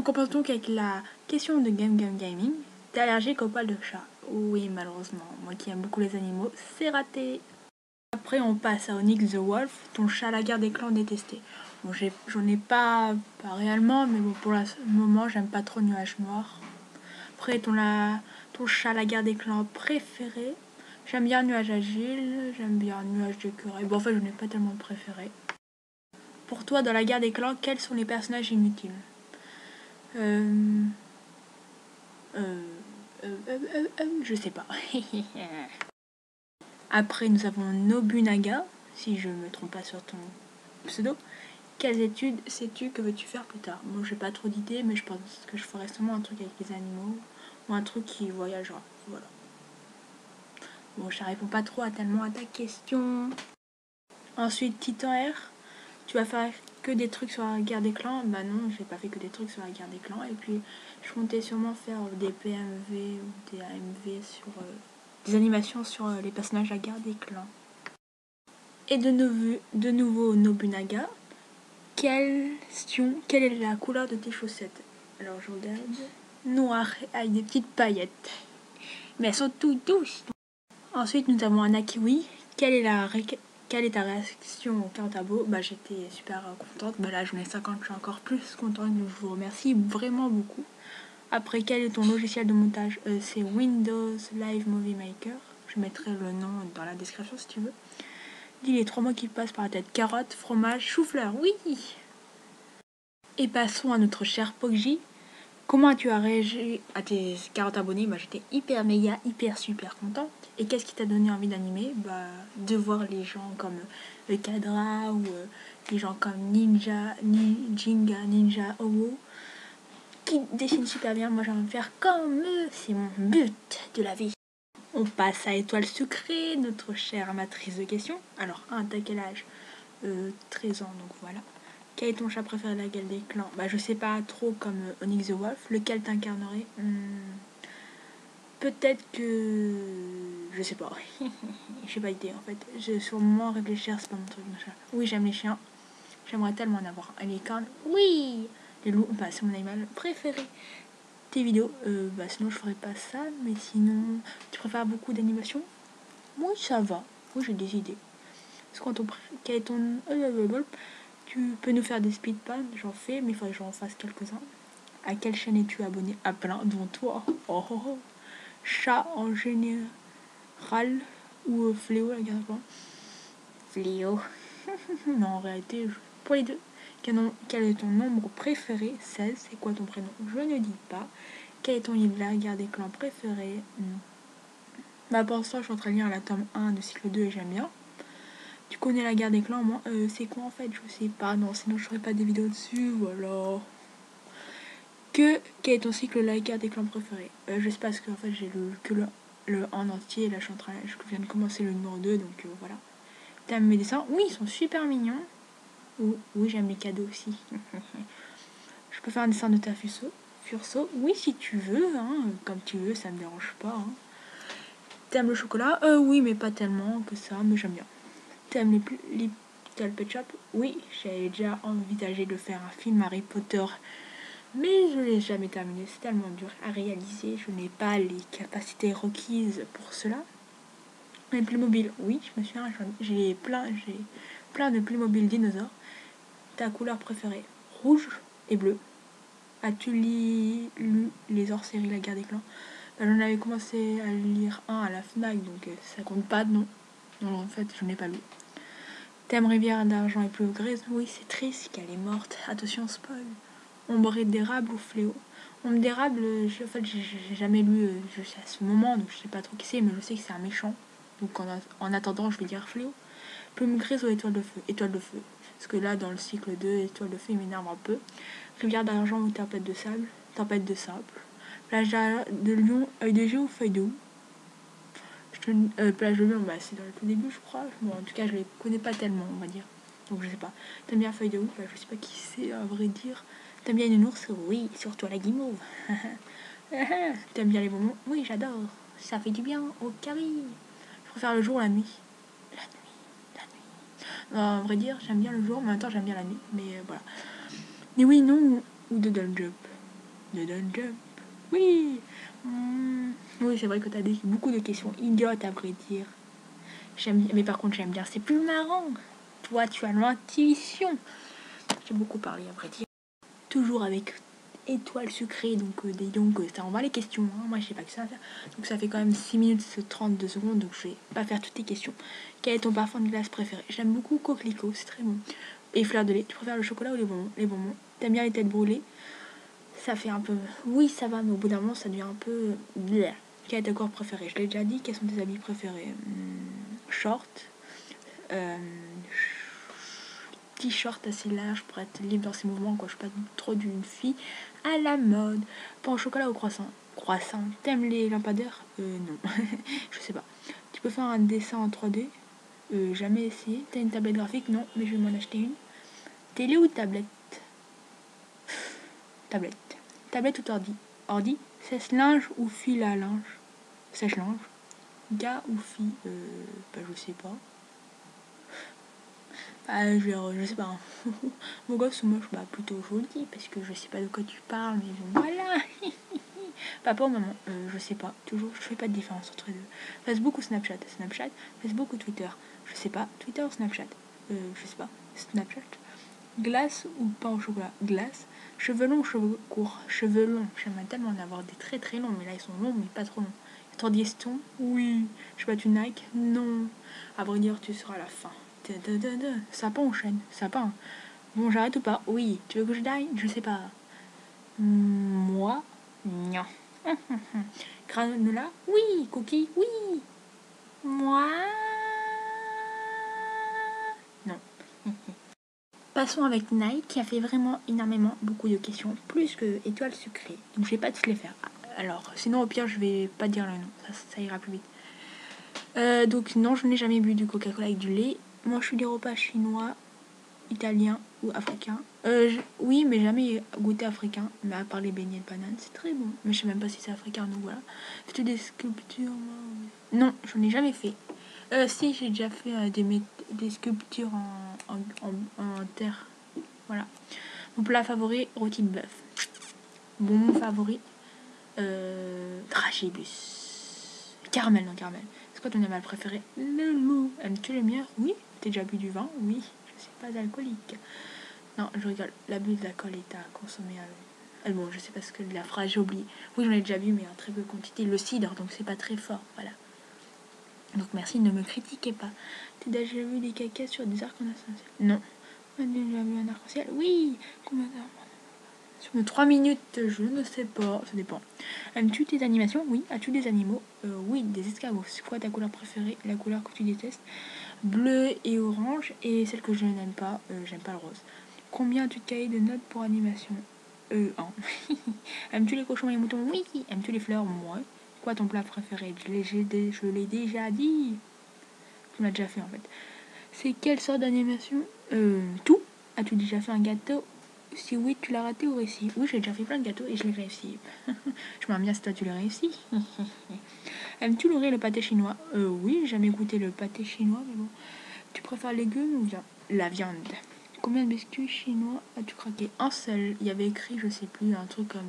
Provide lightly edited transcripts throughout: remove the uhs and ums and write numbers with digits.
On commence donc avec la question de Gaming. T'es allergique aux poils de chat? Oui, malheureusement. Moi qui aime beaucoup les animaux, c'est raté. Après, on passe à Onyx the Wolf, ton chat à la guerre des clans détesté. Bon, j'en ai pas réellement, mais bon, pour le moment, j'aime pas trop Nuage Noir. Après, ton chat à la guerre des clans préféré. J'aime bien Nuage Agile, j'aime bien Nuage d'écureuil. Bon, en fait, je n'ai pas tellement préféré. Pour toi, dans la guerre des clans, quels sont les personnages inutiles? Je sais pas. Après, nous avons Nobunaga, si je me trompe pas sur ton pseudo. Quelles études sais-tu que veux-tu faire plus tard? Moi, j'ai pas trop d'idées, mais je pense que je ferai sûrement un truc avec les animaux ou un truc qui voyagera. Voilà. Bon, je réponds pas trop tellement à ta question. Ensuite, Titan R, tu vas faire que des trucs sur la guerre des clans? Bah non, j'ai pas fait que des trucs sur la guerre des clans. Et puis, je comptais sûrement faire des PMV ou des AMV sur des animations sur les personnages de la guerre des clans. Et de nouveau Nobunaga. Quelle est la couleur de tes chaussettes? Alors je regarde. Noir avec des petites paillettes. Mais elles sont toutes douces. Ensuite nous avons un Akiwi. Quelle est ta réaction au Cartabo? Bah j'étais super contente. Bah là j'en ai 50, je suis encore plus contente. Donc je vous remercie vraiment beaucoup. Après, quel est ton logiciel de montage? C'est Windows Live Movie Maker. Je mettrai le nom dans la description si tu veux. Dis les 3 mots qui passent par la tête: carotte, fromage, chou-fleur. Oui! Et passons à notre cher Poggi. Comment as-tu réagi à tes 40 abonnés? Bah, j'étais hyper méga, hyper super contente. Et qu'est-ce qui t'a donné envie d'animer? Bah, de voir les gens comme le Cadra ou les gens comme Jinga, Ninja, Owo qui dessinent super bien. Moi, j'ai envie de faire comme eux. C'est mon but de la vie. On passe à Étoile Sucrée, notre chère amatrice de questions. Alors, t'as quel âge? 13 ans, donc voilà. Quel est ton chat préféré de la guerre des clans? Bah, je sais pas trop comme Onyx the Wolf. Lequel t'incarnerait? Peut-être que. Je sais pas. J'ai pas idée en fait. Sur le moment, réfléchir, c'est pas mon truc. Machin. Oui, j'aime les chiens. J'aimerais tellement en avoir un. Les cornes, oui! Les loups, bah, c'est mon animal préféré. Tes vidéos, bah, sinon je ferais pas ça. Mais sinon, tu préfères beaucoup d'animation? Oui, ça va. Oui, j'ai des idées. Quel est ton. Tu peux nous faire des speedpads? J'en fais, mais il faudrait que j'en fasse quelques-uns. À quelle chaîne es-tu abonné? À plein, dont toi. Oh, oh, oh. Chat en général ou Fléau, la garde quoi? Fléau. Non, en réalité, pour les deux. Quel est ton nombre préféré? 16. C'est quoi ton prénom? Je ne dis pas. Quel est ton livre de la guerre des clans préféré? Bah, pour l'instant, je suis en train de lire la tome 1 de cycle 2 et j'aime bien. Tu connais la guerre des clans? Moi, c'est quoi en fait? Je sais pas. Non, sinon je ferais pas des vidéos dessus. Voilà. Quel est ton cycle de la guerre des clans préféré? Je sais pas parce qu'en fait j'ai que le en entier. Là je viens de commencer le numéro 2, donc voilà. T'aimes mes dessins? Oui, ils sont super mignons. Oui, j'aime les cadeaux aussi. Je peux faire un dessin de ta Furso? Oui, si tu veux, hein, comme tu veux, ça me dérange pas. Hein. T'aimes le chocolat? Oui, mais pas tellement que ça, mais j'aime bien. T'aimes les Little Pet Shop? Oui, j'avais déjà envisagé de faire un film Harry Potter, mais je ne l'ai jamais terminé. C'est tellement dur à réaliser. Je n'ai pas les capacités requises pour cela. Les Playmobil, oui, je me souviens, j'ai plein de Playmobil dinosaures. Ta couleur préférée? Rouge et bleu. As-tu lu les hors-séries La Guerre des Clans? J'en avais commencé à lire un à la FNAC, donc ça compte pas, non. Non, en fait, je n'ai pas lu. Thème Rivière d'argent et plus grise? Oui, c'est triste qu'elle est morte. Attention, spoil. Ombre d'érable ou Fléau? Ombre d'érable, en fait, j'ai jamais lu à ce moment, donc je sais pas trop qui c'est, mais je sais que c'est un méchant. Donc en attendant, je vais dire Fléau. Plume grise ou étoile de feu? Étoile de feu. Parce que là, dans le cycle 2, étoile de feu, il m'énerve un peu. Rivière d'argent ou tempête de sable? Tempête de sable. Plage de Lyon, œil de G ou feuille de houx? Plage de Lyon, bah, c'est dans le tout début, je crois. Bon, en tout cas, je les connais pas tellement, on va dire. Donc, je sais pas. T'aimes bien feuille de houx? Bah, je sais pas qui c'est, à vrai dire. T'aimes bien une ours? Oui, surtout à la guimauve. T'aimes bien les bonbons? Oui, j'adore. Ça fait du bien au carré. Je préfère le jour ou la nuit? La nuit, la nuit. Non, à vrai dire, j'aime bien le jour, mais en même temps, j'aime bien la nuit. Mais voilà. Mais oui, non ou Doodle Jump? de jump. Oui. Oui, c'est vrai que t'as beaucoup de questions idiotes à vrai dire. Mais par contre, j'aime bien. C'est plus marrant. Toi, tu as l'intuition. J'ai beaucoup parlé à vrai dire. Toujours avec étoile sucrée, donc ça envoie les questions. Hein. Moi, je sais pas que ça à faire. Donc ça fait quand même 6 minutes 32 secondes, donc je vais pas faire toutes tes questions. Quel est ton parfum de glace préféré? J'aime beaucoup coquelicot, c'est très bon. Et fleur de lait, tu préfères le chocolat ou les bonbons? Les bonbons. T'aimes bien les têtes brûlées? Ça fait un peu... Oui, ça va, mais au bout d'un moment, ça devient un peu... Bleh. Quel est ta couleur préférée? Je l'ai déjà dit. Quels sont tes habits préférés? Short. T-shirt assez large pour être libre dans ses mouvements, quoi. Je suis pas trop d'une fille à la mode. Pain au chocolat ou croissant? Croissant. T'aimes les lampadaires? Non. Je sais pas. Tu peux faire un dessin en 3D? Jamais essayé. T'as une tablette graphique? Non, mais je vais m'en acheter une. Télé ou tablette? Tablette. Tablette ou ordi? Ordi. Sèche-linge ou fil à linge? Sèche-linge. Gars ou fille? Je sais pas. Je sais pas. Hein. Mon gosse ou moche? Plutôt joli, parce que je sais pas de quoi tu parles, mais bon, voilà. Papa ou maman? Je sais pas. Toujours, je fais pas de différence entre les deux. Facebook ou Snapchat? Snapchat. Facebook ou Twitter? Je sais pas. Twitter ou Snapchat? Je sais pas. Snapchat. Glace ou pain au chocolat? Glace. Cheveux longs ou cheveux courts? Cheveux longs. J'aimerais tellement en avoir des très très longs, mais là ils sont longs, mais pas trop longs. Tordiston? Oui. Je sais pas, tu Nike? Non. À vrai dire, tu seras à la fin. Sapin ou chêne? Sapin. Bon, j'arrête ou pas? Oui. Tu veux que je die? Je sais pas. Moi? Non. Granola? Oui. Cookie? Oui. Moi? Non. Passons avec Nike qui a fait vraiment énormément beaucoup de questions, plus que étoiles sucrées. Donc je vais pas tous les faire. Alors, sinon au pire je vais pas dire le nom, ça ira plus vite. Donc non, je n'ai jamais bu du Coca-Cola avec du lait. Moi je suis des repas chinois, italiens ou africains. Oui, mais jamais goûté africain, mais à part les beignets de banane, c'est très bon. Mais je sais même pas si c'est africain, donc voilà. Fais-tu des sculptures? Non, j'en ai jamais fait. Si, j'ai déjà fait des sculptures en terre. Voilà. Mon plat favori, rôti de bœuf. Mon favori, dragibus. Caramel, non, caramel. C'est quoi ton animal préféré? Le loup. Aimes-tu les miens? Oui. T'as déjà bu du vin? Oui. Je suis pas alcoolique. Non, je rigole. L'abus d'alcool est à consommer avec... Bon, je sais pas ce que la phrase, j'ai oublié. Oui, j'en ai déjà bu, mais en très peu quantité. Le cidre, donc c'est pas très fort. Voilà. Donc merci, ne me critiquez pas. T'as déjà vu des cacas sur des arcs-en-ciel? Non. T'as déjà vu un arc-en-ciel? Oui. Combien d'heures? Sur 3 minutes, je ne sais pas, ça dépend. Aimes-tu tes animations? Oui. As-tu des animaux? Oui, des escargots. C'est quoi ta couleur préférée? La couleur que tu détestes? Bleu et orange. Et celle que je n'aime pas, j'aime pas le rose. Combien as-tu de cahiers de notes pour animation? 1. Aimes-tu les cochons et les moutons? Oui. Aimes-tu les fleurs? Moi. Quoi ton plat préféré? Je l'ai déjà dit. Tu m'as déjà fait en fait. C'est quelle sorte d'animation? Tout. As-tu déjà fait un gâteau? Si oui, tu l'as raté ou réussi? Oui, j'ai déjà fait plein de gâteaux et je l'ai réussi. Je m'aime bien si toi tu l'as réussi. Aimes-tu le riz et le pâté chinois? Oui, j'ai jamais goûté le pâté chinois, mais bon. Tu préfères légumes ou la viande? Combien de biscuits chinois as-tu craqué? Un seul. Il y avait écrit, je sais plus, un truc comme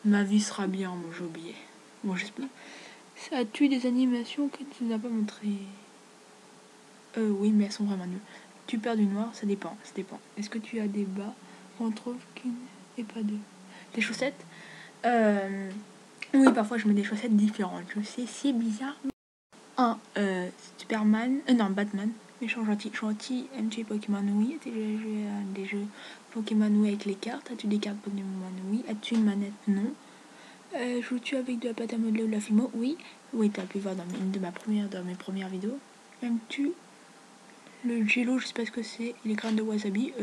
ma vie sera bien. Bon, j'ai oublié. Bon, j'espère. As-tu des animations que tu n'as pas montrées? Oui, mais elles sont vraiment nulles. Tu perds du noir, ça dépend. Est-ce que tu as des bas qu'on trouve qu'une et pas deux? Des chaussettes? Oui, parfois je mets des chaussettes différentes. Je sais, c'est bizarre. Superman. Non, Batman. Méchant gentil. Gentil, aimes-tu Pokémon? Oui. As-tu déjà joué à des jeux Pokémon? Oui, avec les cartes. As-tu des cartes Pokémon? Oui. As-tu une manette? Non. Joues-tu avec de la pâte à modeler ou de la Fimo? Oui. Oui, t'as pu voir dans mes premières vidéos. Aimes-tu le jello? Je sais pas ce que c'est. Les graines de wasabi?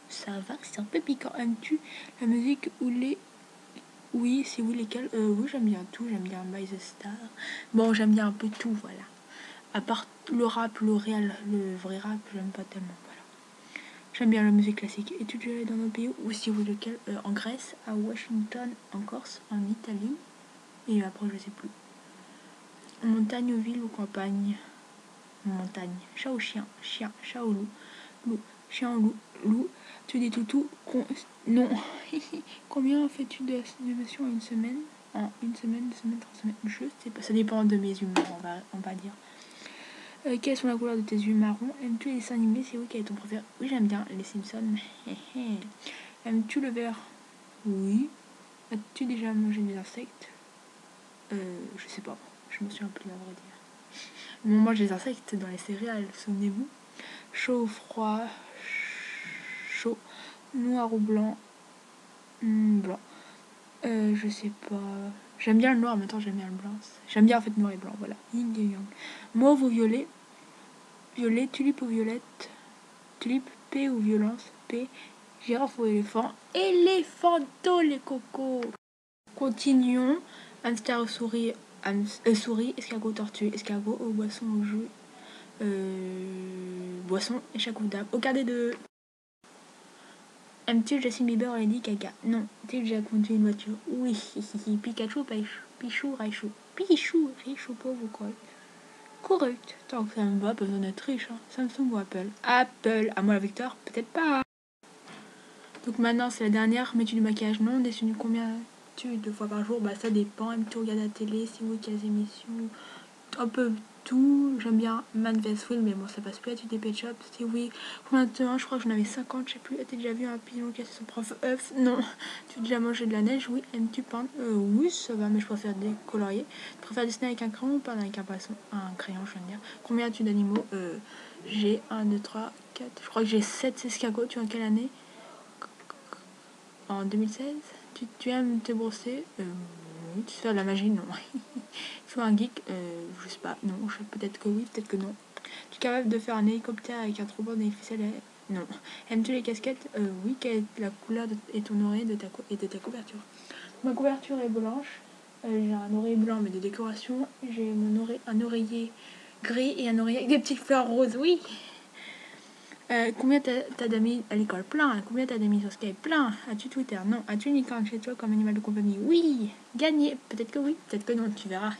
Ça va, c'est un peu piquant. Aimes-tu la musique ou les... Oui, si oui, lesquels? Oui, j'aime bien tout. J'aime bien By the Star. Bon, j'aime bien un peu tout, voilà. À part le rap, le réel, le vrai rap, j'aime pas tellement, voilà. J'aime bien la musique classique. Es-tu déjà allé dans notre pays? Ou si oui, lequel? En Grèce, à Washington, en Corse, en Italie. Et après, je sais plus. Montagne, ville ou campagne? Montagne. Chat ou chien? Chien. Chat ou loup? Loup. chien, loup, loup. Tu dis toutou, non. Combien fais-tu d'estimation en une semaine? En une semaine, 2 semaines, 3 semaines? Je sais pas, ça dépend de mes humeurs, on va dire. Quelles sont la couleur de tes yeux marrons? Aimes-tu les dessins animés? C'est oui, quel est ton préféré? Oui, j'aime bien les Simpsons. Aimes-tu le vert? Oui. As-tu déjà mangé des insectes? Je sais pas. Je me souviens plus, à vrai dire. Mais on mange des insectes dans les céréales, souvenez-vous. Chaud ou froid? Chaud. Noir ou blanc? Blanc. Je sais pas. J'aime bien le noir, mais attends, j'aime bien le blanc. J'aime bien en fait noir et blanc, voilà. Yin et yang. Mauve ou violet? Violet. Tulipe ou violette? Tulipe. P ou violence? P. Girafe ou éléphant? Éléphanto les cocos. Continuons. Hamster ou souris? Souris. Escargot, tortue. Escargot ou boisson au jus? Boisson. Échec ou dame. Au carnet de... Aimes-tu Justin Bieber et Lady Gaga? Non. As-tu déjà conduit une voiture? Oui. Pikachu, Pichou, Raichou. Pichou, riche ou pauvre ou quoi? Correct. Tant que ça me va, pas besoin d'être riche. Hein. Samsung ou Apple? Apple. À moi la victoire? Peut-être pas. Donc maintenant, c'est la dernière. Mets-tu du maquillage? Non. Dessines combien tu 2 fois par jour? Bah ça dépend. Aimes-tu regarder la télé? Si oui, quelles émissions? Un peu tout. J'aime bien Manifest Will, mais bon, ça passe plus à tu des Pet Shop. Si oui, combien de temps? Je crois que j'en avais 50, je sais plus. As-tu déjà vu un pigeon casser son prof œuf? Non. Tu as déjà mangé de la neige? Oui. Aimes-tu peindre? Oui, ça va, mais je préfère décolorier. Tu préfères dessiner avec un crayon ou peindre avec un pinceau? Un crayon, je viens de dire. Combien as-tu d'animaux? J'ai 1, 2, 3, 4. Je crois que j'ai 7 escargots. Tu es en quelle année? En 2016. Tu aimes te brosser? Oui. Tu fais de la magie? Non. Tu es un geek? Je sais pas. Non. Peut-être que oui, peut-être que non. Tu es capable de faire un hélicoptère avec un trompeau et des ficelles? Non. Aimes-tu les casquettes? Oui. Quelle est la couleur et ton oreiller de ta couverture? Ma couverture est blanche. J'ai un oreiller blanc mais de décoration. J'ai un oreiller gris et un oreiller avec des petites fleurs roses. Oui. Combien t'as d'amis à l'école? Plein. Combien t'as d'amis sur Skype? Plein. As-tu Twitter? Non. As-tu une licorne chez toi comme animal de compagnie? Oui. Gagné. Peut-être que oui, peut-être que non. Tu verras.